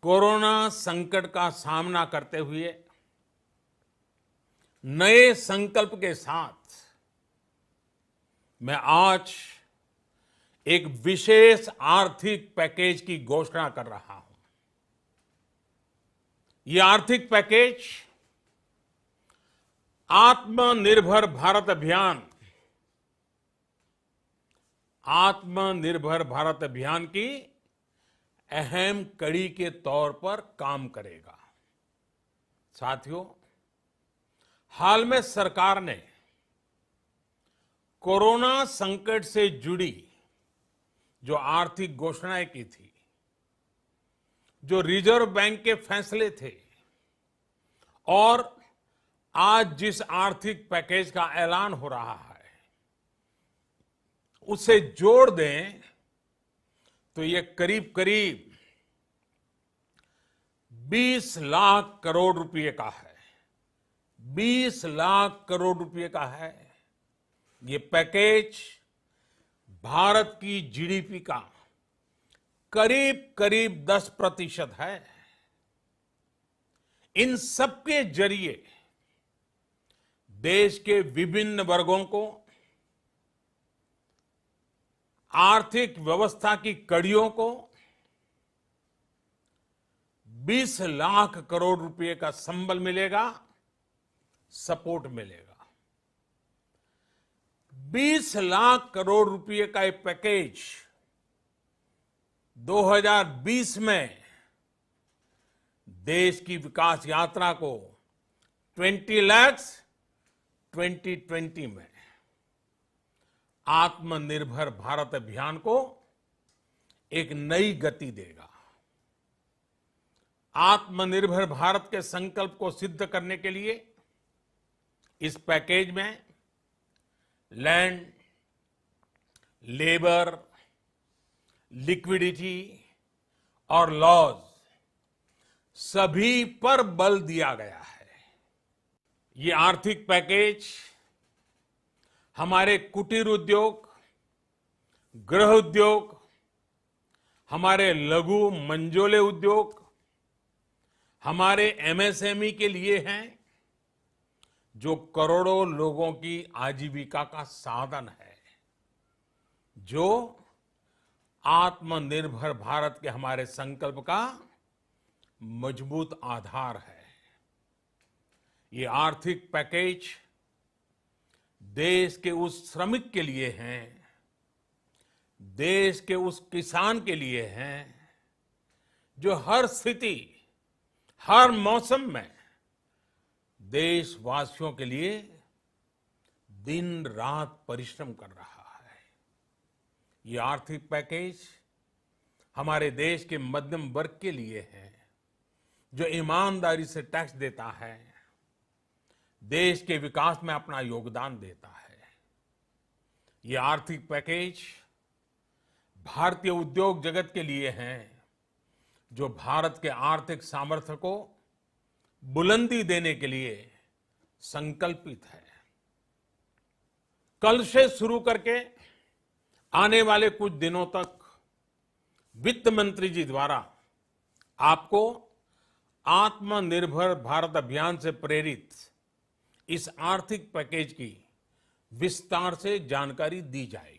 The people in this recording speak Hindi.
कोरोना संकट का सामना करते हुए नए संकल्प के साथ मैं आज एक विशेष आर्थिक पैकेज की घोषणा कर रहा हूं। यह आर्थिक पैकेज आत्मनिर्भर भारत अभियान की अहम कड़ी के तौर पर काम करेगा। साथियों, हाल में सरकार ने कोरोना संकट से जुड़ी जो आर्थिक घोषणाएं की थी, जो रिजर्व बैंक के फैसले थे और आज जिस आर्थिक पैकेज का ऐलान हो रहा है, उसे जोड़ दें तो ये करीब करीब 20 लाख करोड़ रुपए का है। 20 लाख करोड़ रुपए का है। ये पैकेज भारत की जीडीपी का करीब करीब 10% है। इन सबके जरिए देश के विभिन्न वर्गों को आर्थिक व्यवस्था की कड़ियों को 20 लाख करोड़ रुपए का संबल मिलेगा, सपोर्ट मिलेगा। 20 लाख करोड़ रुपए का एक पैकेज 2020 में देश की विकास यात्रा को 20 लाख 2020 में आत्मनिर्भर भारत अभियान को एक नई गति देगा। आत्मनिर्भर भारत के संकल्प को सिद्ध करने के लिए इस पैकेज में लैंड, लेबर, लिक्विडिटी और लॉज सभी पर बल दिया गया है। ये आर्थिक पैकेज हमारे कुटीर उद्योग, गृह उद्योग, हमारे लघु मंझोले उद्योग, हमारे एमएसएमई के लिए हैं, जो करोड़ों लोगों की आजीविका का साधन है, जो आत्मनिर्भर भारत के हमारे संकल्प का मजबूत आधार है। ये आर्थिक पैकेज देश के उस श्रमिक के लिए हैं, देश के उस किसान के लिए हैं, जो हर स्थिति, हर मौसम में देशवासियों के लिए दिन रात परिश्रम कर रहा है। ये आर्थिक पैकेज हमारे देश के मध्यम वर्ग के लिए है, जो ईमानदारी से टैक्स देता है, देश के विकास में अपना योगदान देता है। ये आर्थिक पैकेज भारतीय उद्योग जगत के लिए है, जो भारत के आर्थिक सामर्थ्य को बुलंदी देने के लिए संकल्पित है। कल से शुरू करके आने वाले कुछ दिनों तक वित्त मंत्री जी द्वारा आपको आत्मनिर्भर भारत अभियान से प्रेरित इस आर्थिक पैकेज की विस्तार से जानकारी दी जाएगी।